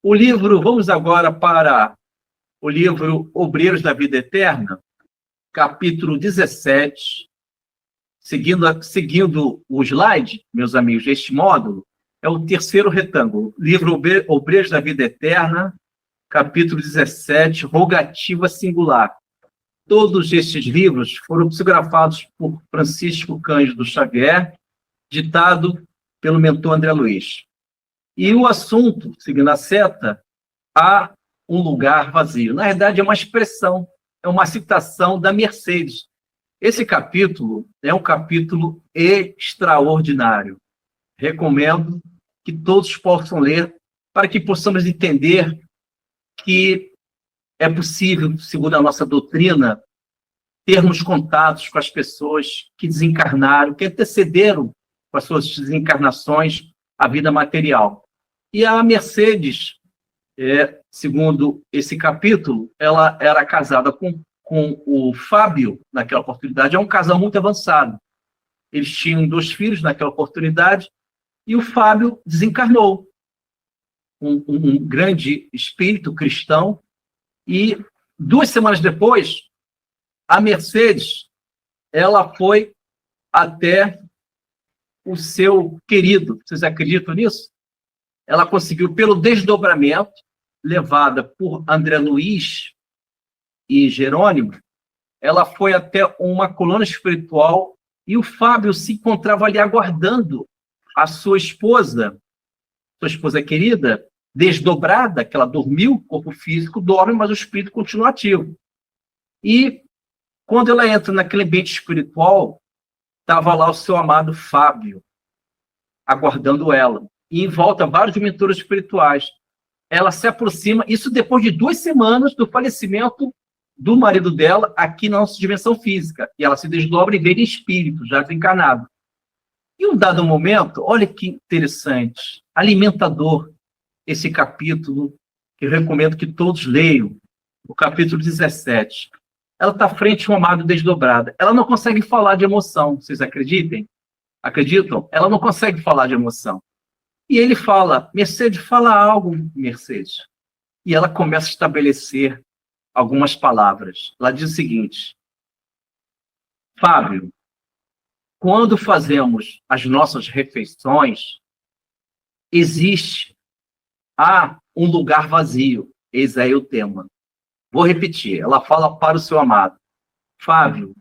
Vamos agora para o livro Obreiros da Vida Eterna, capítulo 17. Seguindo o slide, meus amigos, este módulo é o terceiro retângulo. Livro Obreiros da Vida Eterna, capítulo 17, Rogativa Singular. Todos estes livros foram psicografados por Francisco Cândido Xavier, ditado pelo mentor André Luiz. E o assunto, seguindo a seta, há um lugar vazio. Na verdade, é uma expressão, é uma citação da Mercedes. Esse capítulo é um capítulo extraordinário. Recomendo que todos possam ler para que possamos entender que é possível, segundo a nossa doutrina, termos contatos com as pessoas que desencarnaram, que antecederam com as suas desencarnações a vida material. E a Mercedes, segundo esse capítulo, ela era casada com o Fábio, naquela oportunidade. É um casal muito avançado. Eles tinham 2 filhos naquela oportunidade, e o Fábio desencarnou. Um grande espírito cristão. E 2 semanas depois, a Mercedes, ela foi até o seu querido. Vocês acreditam nisso? Ela conseguiu, pelo desdobramento, levada por André Luiz e Jerônimo, ela foi até uma colônia espiritual e o Fábio se encontrava ali aguardando a sua esposa querida, desdobrada, que ela dormiu, o corpo físico dorme, mas o espírito continua ativo. E quando ela entra naquele ambiente espiritual, estava lá o seu amado Fábio, aguardando ela. E em volta, vários mentores espirituais. Ela se aproxima, isso depois de 2 semanas do falecimento do marido dela aqui na nossa dimensão física. E ela se desdobra e vê em espírito, já desencarnado. E um dado momento, olha que interessante, alimentador, esse capítulo, que eu recomendo que todos leiam, o capítulo 17. Ela está frente a um amado desdobrada. Ela não consegue falar de emoção, vocês acreditam? Acreditam? Ela não consegue falar de emoção. E ele fala, Mercedes, fala algo, Mercedes. E ela começa a estabelecer algumas palavras. Ela diz o seguinte, Fábio, quando fazemos as nossas refeições, há um lugar vazio. Eis aí o tema. Vou repetir. Ela fala para o seu amado. Fábio,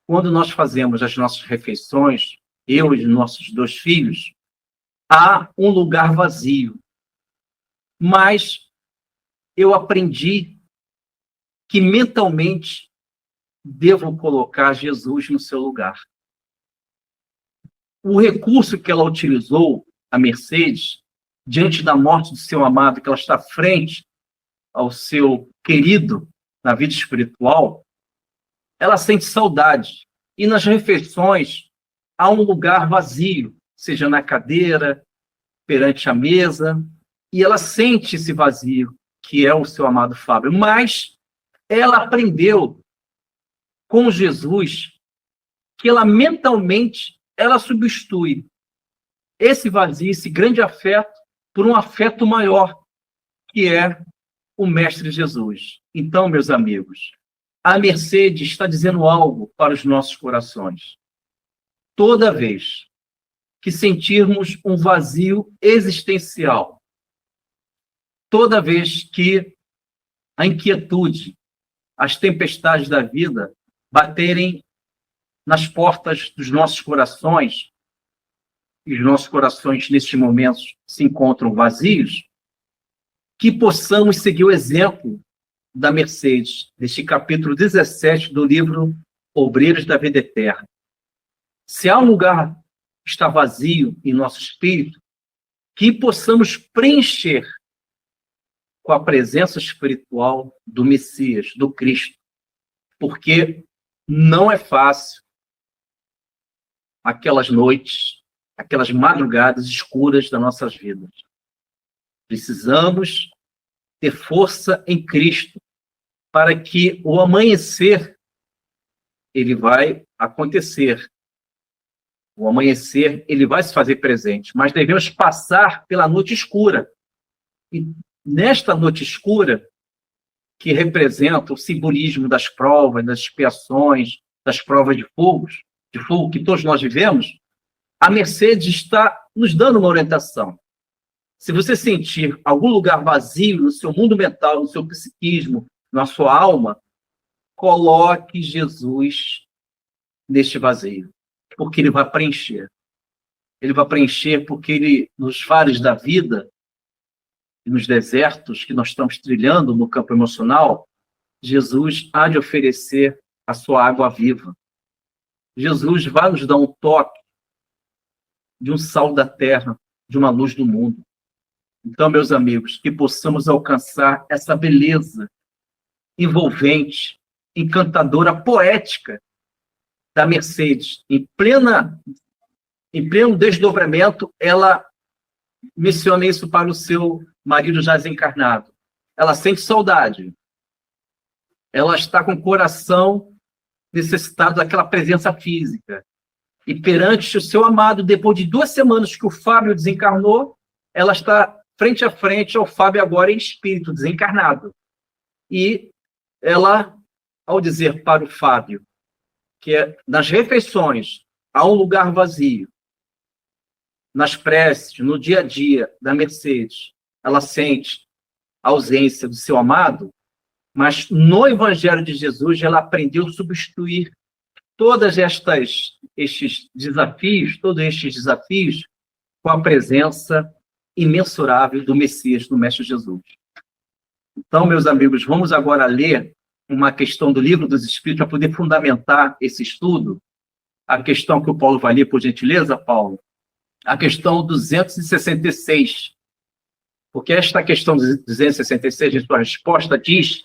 quando nós fazemos as nossas refeições, eu e nossos 2 filhos, há um lugar vazio. Mas eu aprendi que mentalmente devo colocar Jesus no seu lugar. O recurso que ela utilizou, a Mercedes, diante da morte do seu amado, que ela está frente ao seu querido na vida espiritual, ela sente saudade. E nas refeições há um lugar vazio, seja na cadeira, perante a mesa, e ela sente esse vazio, que é o seu amado Fábio. Mas ela aprendeu com Jesus que ela mentalmente ela substitui esse vazio, esse grande afeto, por um afeto maior, que é o Mestre Jesus. Então, meus amigos, a Mercedes está dizendo algo para os nossos corações. Toda vez que sentirmos um vazio existencial, toda vez que a inquietude, as tempestades da vida baterem nas portas dos nossos corações, e os nossos corações, nesses momentos, se encontram vazios, que possamos seguir o exemplo da Mercedes, deste capítulo 17 do livro Obreiros da Vida Eterna. Se há um lugar que está vazio em nosso espírito, que possamos preencher com a presença espiritual do Messias, do Cristo, porque não é fácil aquelas noites, aquelas madrugadas escuras das nossas vidas. Precisamos ter força em Cristo para que o amanhecer ele vai acontecer. O amanhecer ele vai se fazer presente, mas devemos passar pela noite escura. E nesta noite escura, que representa o simbolismo das provas, das expiações, das provas de fogo que todos nós vivemos, a Mercedes está nos dando uma orientação. Se você sentir algum lugar vazio no seu mundo mental, no seu psiquismo, na sua alma, coloque Jesus neste vazio, porque ele vai preencher. Ele vai preencher porque ele, nos vales da vida, e nos desertos que nós estamos trilhando no campo emocional, Jesus há de oferecer a sua água viva. Jesus vai nos dar um toque de um sal da terra, de uma luz do mundo. Então, meus amigos, que possamos alcançar essa beleza envolvente, encantadora, poética da Mercedes. Em pleno desdobramento, ela menciona isso para o seu marido já desencarnado. Ela sente saudade. Ela está com o coração necessitado daquela presença física. E perante o seu amado, depois de 2 semanas que o Fábio desencarnou, ela está frente a frente ao Fábio agora em espírito, desencarnado. E ela, ao dizer para o Fábio que nas refeições há um lugar vazio, nas preces, no dia a dia da Mercedes, ela sente a ausência do seu amado, mas no Evangelho de Jesus ela aprendeu a substituir todos estes desafios com a presença imensurável do Messias, do Mestre Jesus. Então, meus amigos, vamos agora ler uma questão do Livro dos Espíritos para poder fundamentar esse estudo. A questão que o Paulo vai ler, por gentileza, Paulo. A questão 266. Porque esta questão 266, a sua resposta diz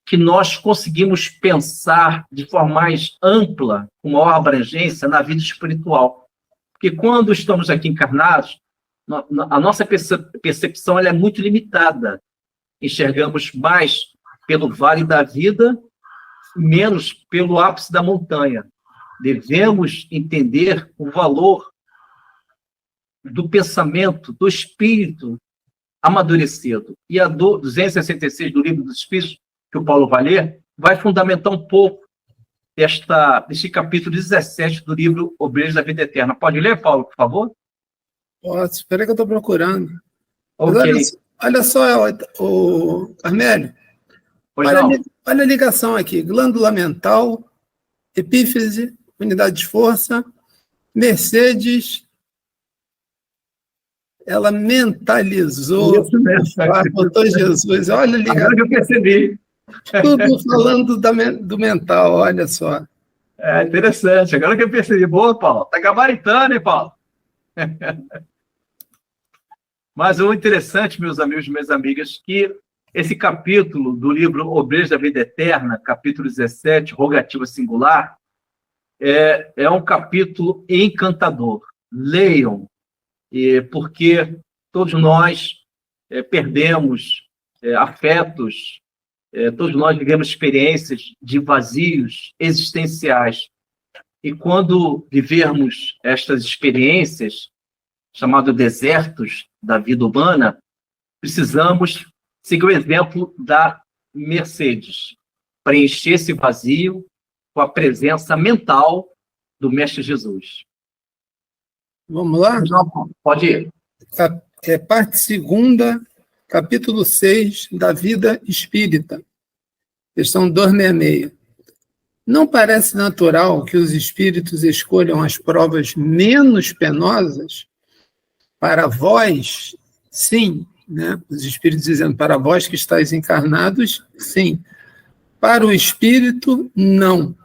que nós conseguimos pensar de forma mais ampla, com maior abrangência, na vida espiritual. Porque quando estamos aqui encarnados, a nossa percepção ela é muito limitada. Enxergamos mais pelo vale da vida, menos pelo ápice da montanha. Devemos entender o valor do pensamento, do espírito amadurecido. E a 266 do Livro dos Espíritos, que o Paulo vai ler, vai fundamentar um pouco deste capítulo 17 do livro Obreiros da Vida Eterna. Pode ler, Paulo, por favor? Posso. Espera que eu estou procurando. Ok. Olha só, o Carmélio. Olha a ligação aqui. Glândula mental, epífise, unidade de força, Mercedes. Ela mentalizou, botou Jesus. Olha a ligação. Agora que eu percebi. Tudo falando do mental, olha só. É interessante. Agora que eu percebi. Boa, Paulo. Está gabaritando, hein, Paulo? Mas o interessante, meus amigos e minhas amigas, que esse capítulo do livro Obreiros da Vida Eterna, capítulo 17, Rogativa Singular, é um capítulo encantador. Leiam, porque todos nós perdemos afetos, todos nós vivemos experiências de vazios existenciais. E quando vivermos estas experiências, chamadas desertos da vida humana, precisamos seguir o exemplo da Mercedes, preencher esse vazio com a presença mental do Mestre Jesus. Vamos lá? Pode ir. Parte 2ª, capítulo 6, da vida espírita. Questão 266. Não parece natural que os espíritos escolham as provas menos penosas? Para vós, sim, né? Os espíritos dizendo, para vós que estáis encarnados, sim. Para o espírito, não.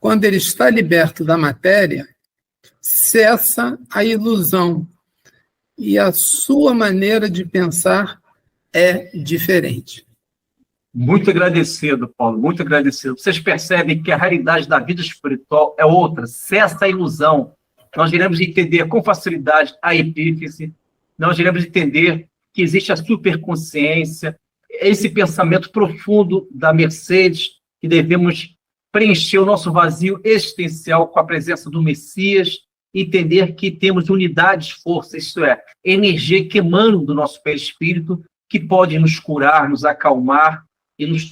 Quando ele está liberto da matéria, cessa a ilusão e a sua maneira de pensar é diferente. Muito agradecido, Paulo, muito agradecido. Vocês percebem que a realidade da vida espiritual é outra, cessa a ilusão. Nós iremos entender com facilidade a epífise, nós iremos entender que existe a superconsciência, esse pensamento profundo da Mercedes, que devemos preencher o nosso vazio existencial com a presença do Messias, entender que temos unidade de força, isto é, energia que emana do nosso perispírito, que pode nos curar, nos acalmar e nos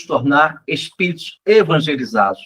tornar espíritos evangelizados.